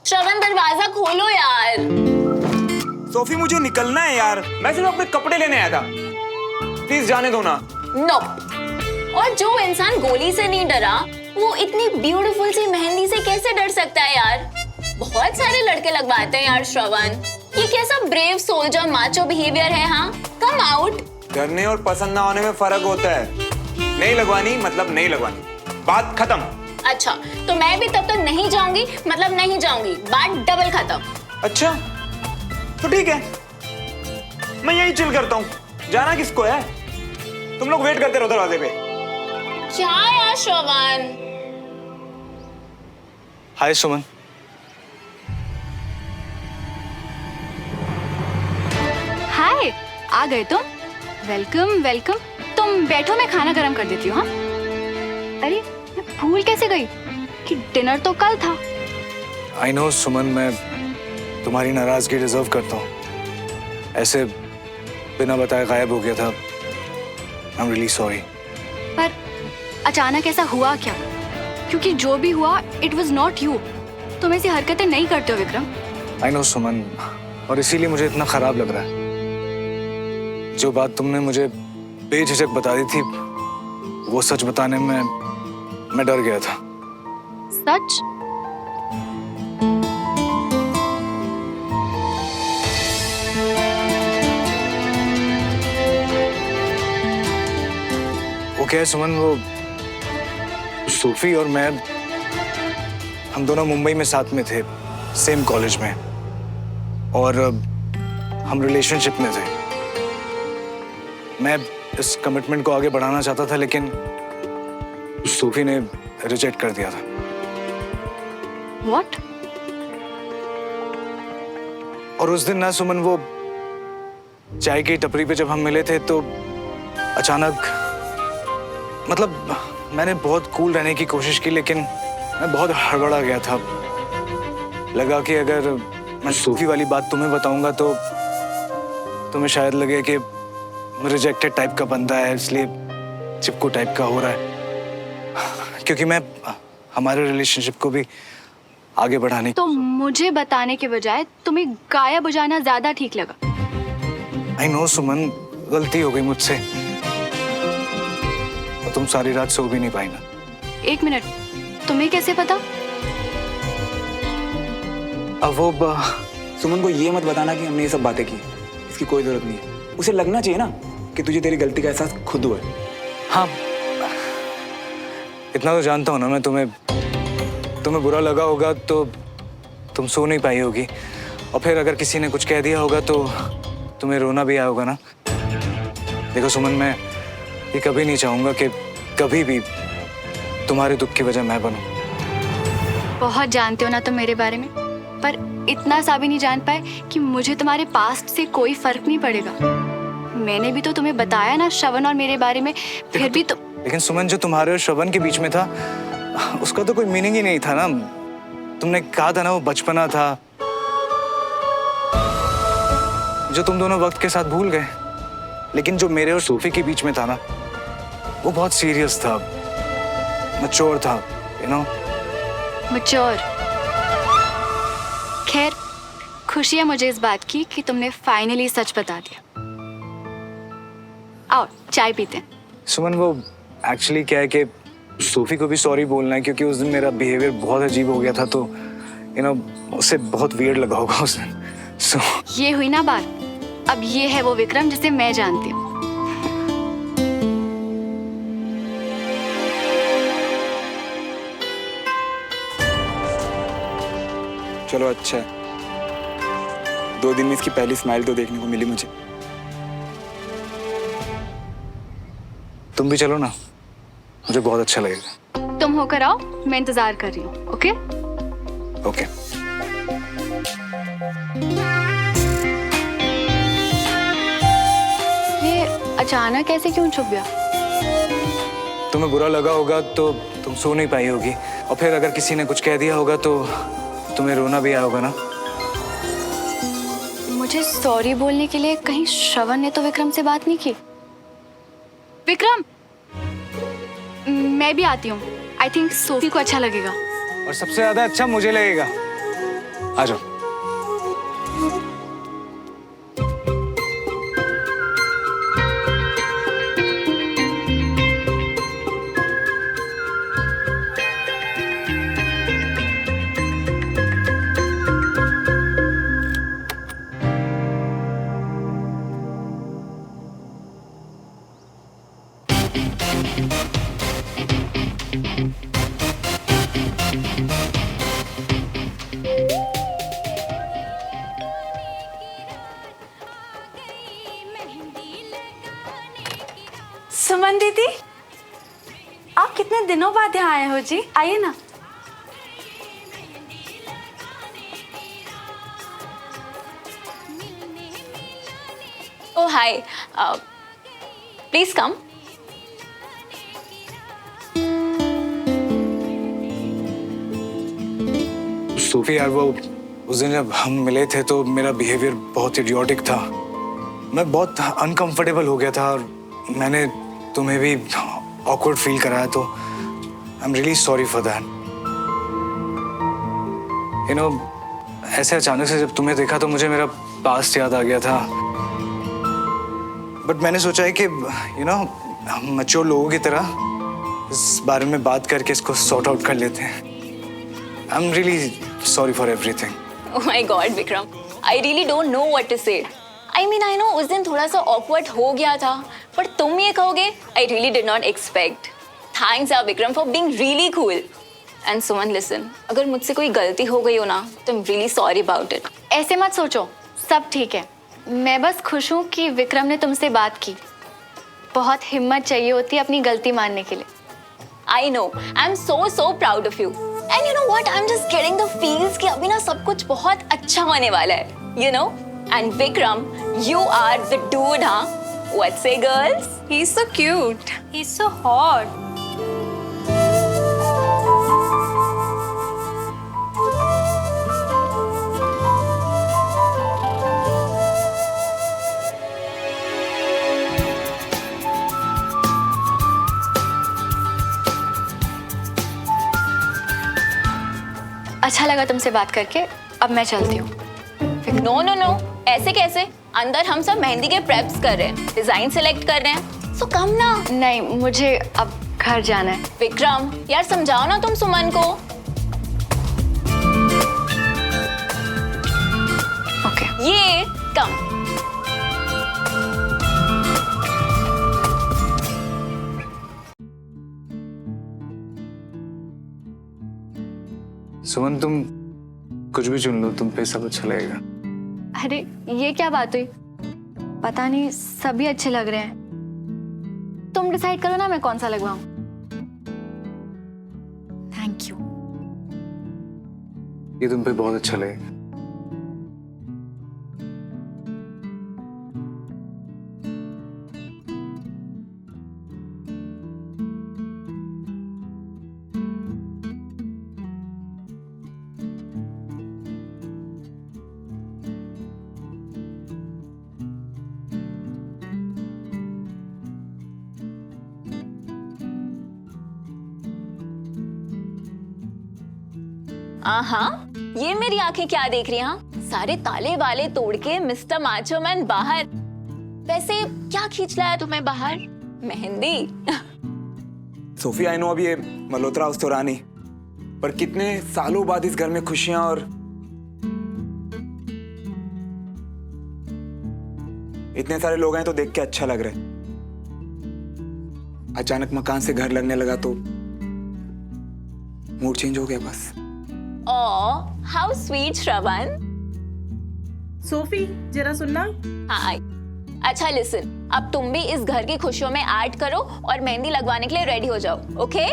श्रवण दरवाजा खोलो यार। सोफी मुझे निकलना है यार, मैं सिर्फ अपने कपड़े लेने आया था, प्लीज जाने दो ना। नो। और जो इंसान गोली से नहीं डरा वो इतनी ब्यूटीफुल सी मेहंदी से कैसे डर सकता है यार। बहुत सारे लड़के लगवाते हैं यार श्रवण, ये कैसा ब्रेव सोल्जर माचो बिहेवियर है। हाँ कम आउट। डरने और पसंद ना होने में फर्क होता है। नहीं लगवानी मतलब नहीं लगवानी, बात खत्म। अच्छा तो मैं भी तब तक नहीं जाऊंगी मतलब नहीं जाऊंगी, बात डबल खत्म। अच्छा तो ठीक है, मैं यही चिल करता हूँ। जाना किसको है, तुम लोग वेट करते रहो दरवाजे पे। क्या यार श्रवण। हाय सुमन। हाय, आ गए तुम। Welcome welcome. तुम बैठो, मैं खाना गरम कर देती हूँ। हाँ अरे मैं भूल कैसे गई कि डिनर तो कल था। आई नो सुमन, मैं तुम्हारी नाराजगी डिजर्व करता हूँ। ऐसे बिना बताए गायब हो गया था। I am really sorry. पर अचानक ऐसा हुआ क्या? क्योंकि जो भी हुआ इट वॉज नॉट यू। तुम ऐसी हरकतें नहीं करते हो विक्रम। आई नो सुमन, और इसीलिए मुझे इतना खराब लग रहा है। जो बात तुमने मुझे बेझिझक बता दी थी, वो सच बताने में मैं डर गया था। सच? वो क्या है सुमन, वो सूफी और मैं, हम दोनों मुंबई में साथ में थे, सेम कॉलेज में, और हम रिलेशनशिप में थे। मैं इस कमिटमेंट को आगे बढ़ाना चाहता था, लेकिन सूफी ने रिजेक्ट कर दिया था। What? और उस दिन ना सुमन, वो चाय की टपरी पे जब हम मिले थे तो अचानक, मतलब मैंने बहुत कूल रहने की कोशिश की, लेकिन मैं बहुत हड़बड़ा गया था। लगा कि अगर मैं सूफी वाली बात तुम्हें बताऊंगा तो तुम्हें शायद लगे कि रिजेक्टेड टाइप का बंदा है, इसलिए चिपकू टाइप का हो रहा है। क्योंकि मैं हमारे रिलेशनशिप को भी आगे बढ़ाने। तो मुझे बताने के बजाय तुम्हें गाया बजाना ज्यादा ठीक लगा। आई नो सुमन, गलती हो गई मुझसे। तो तुम सारी रात सो भी नहीं पाई ना। एक मिनट, तुम्हें कैसे पता? अब वो सुमन को ये मत बताना कि हमने ये सब बातें की, इसकी कोई जरूरत नहीं है। उसे लगना चाहिए ना कि तुझे तेरी गलती का एहसास खुद हुआ है। हाँ, इतना तो जानता हूँ ना मैं, तुम्हें बुरा लगा होगा तो तुम सो नहीं पाई होगी, और फिर अगर किसी ने कुछ कह दिया होगा तो तुम्हें रोना भी आया होगा ना। देखो सुमन, मैं ये कभी नहीं चाहूंगा कि कभी भी तुम्हारे दुख की वजह मैं बनूं। बहुत जानते हो ना तुम मेरे बारे में, पर इतना सा भी नहीं जान पाए कि मुझे तुम्हारे पास्ट से कोई फर्क नहीं पड़ेगा। मैंने भी तो तुम्हें बताया ना श्रवण और मेरे बारे में, फिर भी तो। लेकिन सुमन, जो तुम्हारे और श्रवण के बीच में था उसका तो कोई मीनिंग ही नहीं था ना। तुमने कहा था ना वो बचपना था, जो तुम दोनों वक्त के साथ भूल गए। लेकिन जो मेरे और सूफी के बीच में था ना, वो बहुत सीरियस था, मैच्योर था, यू नो। मैच्योर। खैर, खुशी है मुझे इस बात की कि तुमने फाइनली सच बता दिया। आओ चाय पीते हैं। सुमन, वो एक्चुअली क्या है कि सूफी को भी सॉरी बोलना है, क्योंकि उस दिन मेरा बिहेवियर बहुत अजीब हो गया था, तो यू नो उसे बहुत वियर्ड लगा होगा उस दिन। सो ये हुई ना बात। अब ये है वो विक्रम जिसे मैं जानती हूँ। चलो अच्छा है, 2 दिन में इसकी पहली स्माइल तो देखने को मिली मुझे। तुम भी चलो ना, मुझे बहुत अच्छा लगेगा। तुम होकर आओ, मैं इंतजार कर रही हूँ। Okay okay. ये अचानक ऐसे क्यों छुप गया? तुम्हें बुरा लगा होगा तो तुम सो नहीं पाई होगी, और फिर अगर किसी ने कुछ कह दिया होगा तो तुम्हें रोना भी आया होगा ना। मुझे सॉरी बोलने के लिए कहीं श्रवण ने तो विक्रम से बात नहीं की? विक्रम, मैं भी आती हूँ। आई थिंक सोफी को अच्छा लगेगा। और सबसे ज्यादा अच्छा मुझे लगेगा। आ जाओ। सुमन दीदी, आप कितने दिनों बाद यहाँ आए हो जी? आइए ना। Oh, hi. Please come. Sophie यार, वो उस दिन जब हम मिले थे तो मेरा बिहेवियर बहुत इडियोटिक था। मैं बहुत अनकंफर्टेबल हो गया था और मैंने तुम्हें भी ऑकवर्ड फील कराया, तो I am really sorry for that. You know, ऐसे अचानक से जब तुम्हें देखा तो मुझे मेरा पास्ट याद आ गया था। बट मैंने सोचा है कि यू नो, हम मैच्योर लोगों की तरह इस बारे में बात करके इसको सॉर्ट आउट कर लेते हैं। I am really sorry for everything. Oh my God, Vikram. I really don't know what to say. I mean, I know उस दिन थोड़ा सा awkward हो गया था, पर तुम ये कहोगे, I really did not expect. Thanks यार Vikram for being really cool. And Suman, listen, अगर मुझसे कोई गलती हो गई हो ना, तो I'm really sorry about it. ऐसे मत सोचो, सब ठीक है। मैं बस खुश हूँ कि विक्रम ने तुमसे बात की। बहुत हिम्मत चाहिए होती है अपनी गलती मानने के लिए। I know. I'm so proud of you. And you know what? I'm just getting the feels कि अभी ना सब कुछ बहुत अच्छा होने वाला है. You know? And Vikram, you are the dude, huh? What say, girls? He's so cute. He's so hot. अच्छा लगा तुमसे बात करके, अब मैं चलती हूँ। No. ऐसे कैसे? अंदर हम सब मेहंदी के प्रेप्स कर रहे हैं, डिजाइन सिलेक्ट कर रहे हैं। So come ना। नहीं, मुझे अब घर जाना है। विक्रम, यार समझाओ ना तुम सुमन को। ओके। ये कम। सुमन, तुम कुछ भी चुन लो, तुम पे सब अच्छा लगेगा। अरे ये क्या बात हुई? पता नहीं, सभी अच्छे लग रहे हैं। तुम डिसाइड करो ना मैं कौन सा लगवाऊं। Thank you. ये तुम पे बहुत अच्छा लगेगा। हाँ, ये मेरी आंखें क्या देख रही हैं? सारे ताले वाले तोड़ के मिस्टर माचो मैन बाहर। वैसे क्या खींच लाया तुम्हें बाहर? मेहंदी। सोफी, आई नो अब ये मल्होत्रा हाउस तो रानी, पर कितने सालों बाद इस घर में खुशियां और इतने सारे लोग हैं तो देख के अच्छा लग रहा है। अचानक मकान से घर लगने लगा तो मूड चेंज हो गया बस। Oh, how sweet, Shravan. Sophie, जरा सुनना। हाँ, अच्छा लिसन, अब तुम भी इस घर की खुशियों में ऐड करो और मेहंदी लगवाने के लिए रेडी हो जाओ, ओके?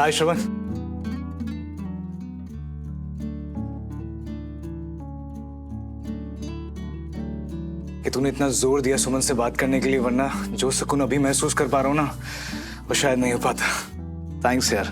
हाय श्रवण। कि तूने इतना जोर दिया सुमन से बात करने के लिए, वरना जो सुकून अभी महसूस कर पा रहा हूं ना, वो शायद नहीं हो पाता। थैंक्स यार।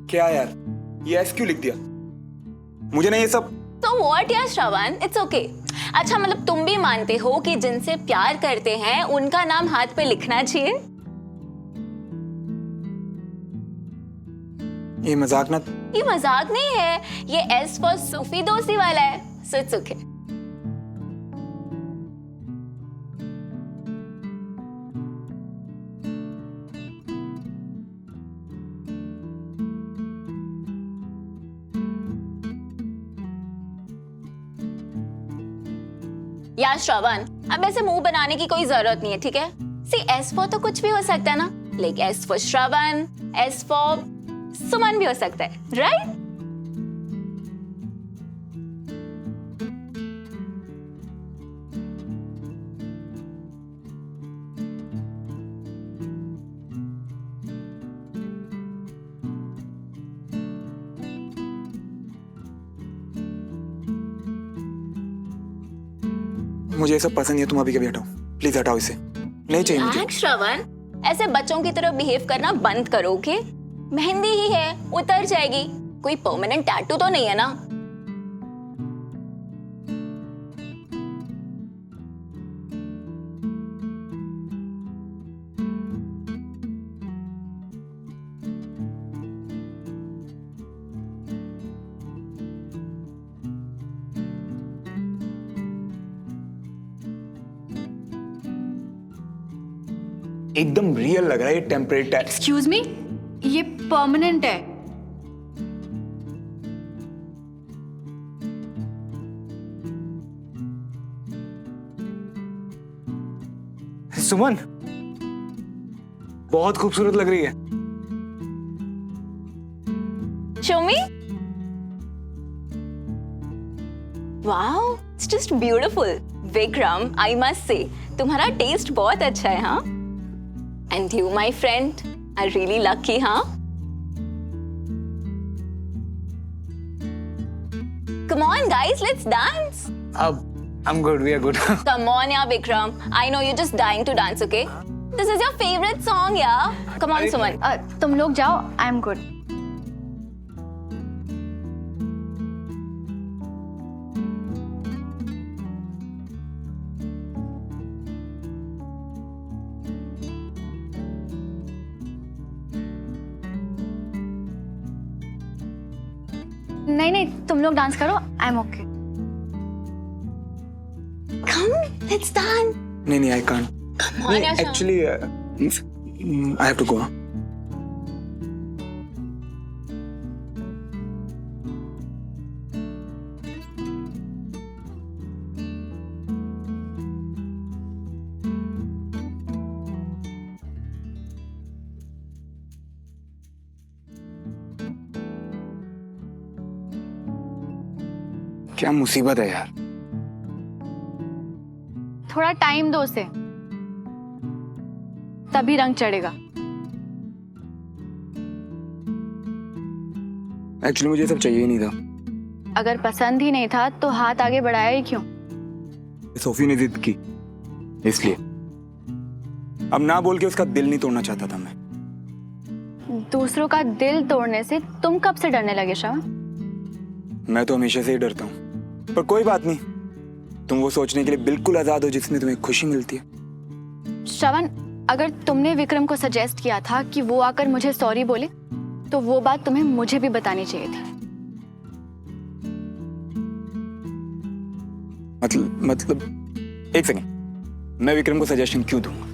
क्या यार, ये एस क्यों लिख दिया? मुझे नहीं ये सब। तो व्हाट यार श्रवण, इट्स ओके। अच्छा मतलब तुम भी मानते हो कि जिनसे प्यार करते हैं उनका नाम हाथ पे लिखना चाहिए? ये मजाक ना। ये मजाक नहीं है, ये एस फॉर सोफी दोस्ती वाला है, सो इट्स ओके। यार श्रवण, अब ऐसे मुंह बनाने की कोई जरूरत नहीं है, ठीक है? सी एस फॉर तो कुछ भी हो सकता है ना, like S for Shravan, S for Suman भी हो सकता है, राइट? मुझे ये सब पसंद नहीं है, तुम अभी कभी हटाओ, प्लीज हटाओ इसे, नहीं चाहिए मुझे। रिलैक्स श्रवण, ऐसे बच्चों की तरह बिहेव करना बंद करो, ओके? मेहंदी ही है, उतर जाएगी, कोई परमानेंट टैटू तो नहीं है ना? एकदम रियल लग रहा है ये टेम्परेरी टैटू। एक्सक्यूज मी, ये परमानेंट है। सुमन, बहुत खूबसूरत लग रही है। Show me. Wow, it's just beautiful. Vikram, I must say, तुम्हारा टेस्ट बहुत अच्छा है, हाँ? And you, my friend, are really lucky, हाँ? Come on, guys, let's dance. I'm good, we are good. Come on, yeah, Vikram. I know you're just dying to dance, okay? This is your favorite song, yeah? Come on, Suman. तुम लोग जाओ, I am good. नहीं नहीं, तुम लोग dance करो, I am okay. Come, let's dance. नहीं, I can't. Come on, yeah, Sham. Actually, I have to go. क्या मुसीबत है यार। थोड़ा टाइम दो उसे, तभी रंग चढ़ेगा। एक्चुअली मुझे ये सब चाहिए ही नहीं था। अगर पसंद ही नहीं था तो हाथ आगे बढ़ाया ही क्यों? सोफी ने जिद की, इसलिए। अब ना बोल के उसका दिल नहीं तोड़ना चाहता था मैं। दूसरों का दिल तोड़ने से तुम कब से डरने लगे श्रवण? मैं तो हमेशा से ही डरता हूँ, पर कोई बात नहीं, तुम वो सोचने के लिए बिल्कुल आजाद हो जिसमें तुम्हें खुशी मिलती है। श्रवण, अगर तुमने विक्रम को सजेस्ट किया था कि वो आकर मुझे सॉरी बोले, तो वो बात तुम्हें मुझे भी बतानी चाहिए थी। मतलब एक सेकंड, मैं विक्रम को सजेशन क्यों दूंगा?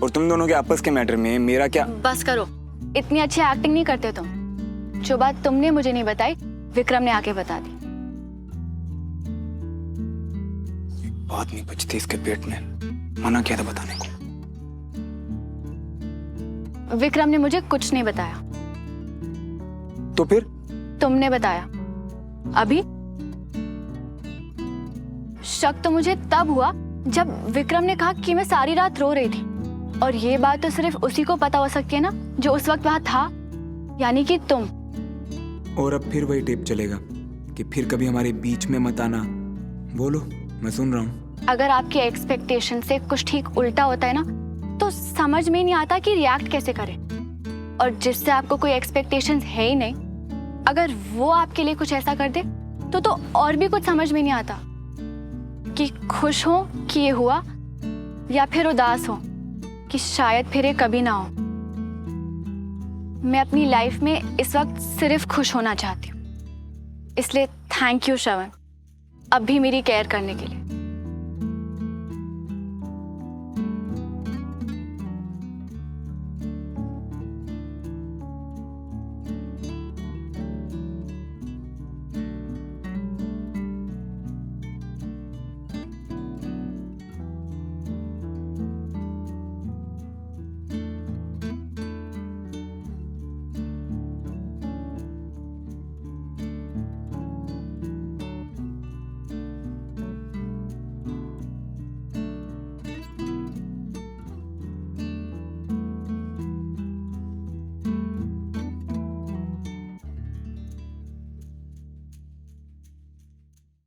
और तुम दोनों के आपस के मैटर में मेरा क्या? बस करो, इतनी अच्छी एक्टिंग नहीं करते तुम। जो बात तुमने मुझे नहीं बताई, विक्रम ने आके बता दी। बात नहीं बचती इसके पेट में, मना किया था बताने को। विक्रम ने मुझे कुछ नहीं बताया। तो फिर? तुमने बताया। अभी शक तो मुझे तब हुआ जब विक्रम ने कहा कि मैं सारी रात रो रही थी, और ये बात तो सिर्फ उसी को पता हो सकती है ना जो उस वक्त वहां था, यानी कि तुम। और अब फिर वही टेप चलेगा कि फिर कभी हमारे बीच में मत आना। बोलो, मैं सुन रहा हूँ। अगर आपके एक्सपेक्टेशन से कुछ ठीक उल्टा होता है ना, तो समझ में नहीं आता कि रिएक्ट कैसे करें। और जिससे आपको कोई एक्सपेक्टेशंस है ही नहीं, अगर वो आपके लिए कुछ ऐसा कर दे तो और भी कुछ समझ में नहीं आता कि खुश हो कि ये हुआ या फिर उदास हो कि शायद फिर ये कभी ना हो। मैं अपनी लाइफ में इस वक्त सिर्फ खुश होना चाहती हूँ, इसलिए थैंक यू श्रवण, अब भी मेरी केयर करने के लिए।